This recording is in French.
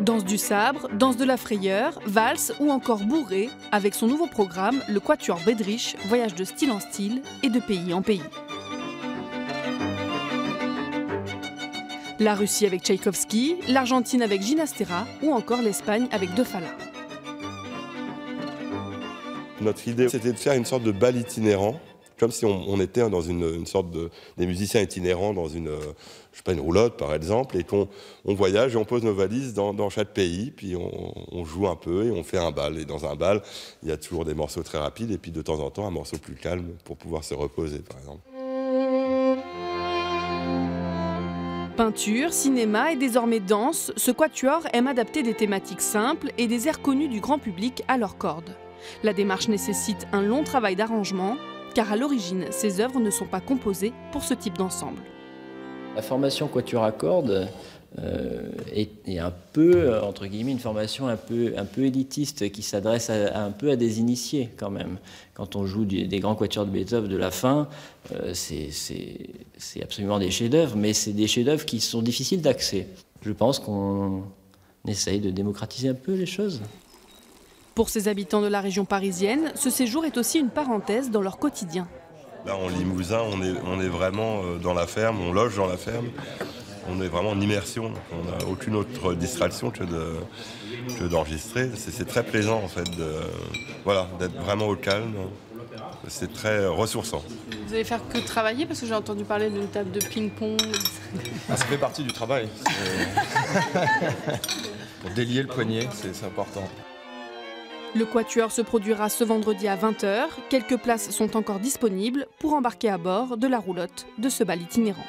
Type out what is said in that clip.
Danse du sabre, danse de la frayeur, valse ou encore bourrée, avec son nouveau programme, le Quatuor Bedřich voyage de style en style et de pays en pays. La Russie avec Tchaïkovski, l'Argentine avec Ginastera ou encore l'Espagne avec De Falla. Notre idée, c'était de faire une sorte de bal itinérant, comme si on était dans une sorte des musiciens itinérants dans une roulotte par exemple, et qu'on voyage et on pose nos valises dans chaque pays, puis on joue un peu et on fait un bal. Et dans un bal, il y a toujours des morceaux très rapides et puis de temps en temps un morceau plus calme pour pouvoir se reposer par exemple. Peinture, cinéma et désormais danse, ce quatuor aime adapter des thématiques simples et des airs connus du grand public à leurs cordes. La démarche nécessite un long travail d'arrangement, car à l'origine, ces œuvres ne sont pas composées pour ce type d'ensemble. La formation quatuor à cordes est un peu, entre guillemets, une formation un peu élitiste qui s'adresse un peu à des initiés quand même. Quand on joue des grands quatuors de Beethoven de la fin, c'est absolument des chefs-d'œuvre, mais c'est des chefs-d'œuvre qui sont difficiles d'accès. Je pense qu'on essaye de démocratiser un peu les choses. Pour ces habitants de la région parisienne, ce séjour est aussi une parenthèse dans leur quotidien. Là, en Limousin, on est vraiment dans la ferme, on loge dans la ferme. On est vraiment en immersion, donc on n'a aucune autre distraction que d'enregistrer. C'est très plaisant en fait d'être vraiment au calme. C'est très ressourçant. Vous allez faire que travailler parce que j'ai entendu parler d'une table de ping-pong. Ça fait partie du travail. Pour délier le poignet, c'est important. Le quatuor se produira ce vendredi à 20 h. Quelques places sont encore disponibles pour embarquer à bord de la roulotte de ce bal itinérant.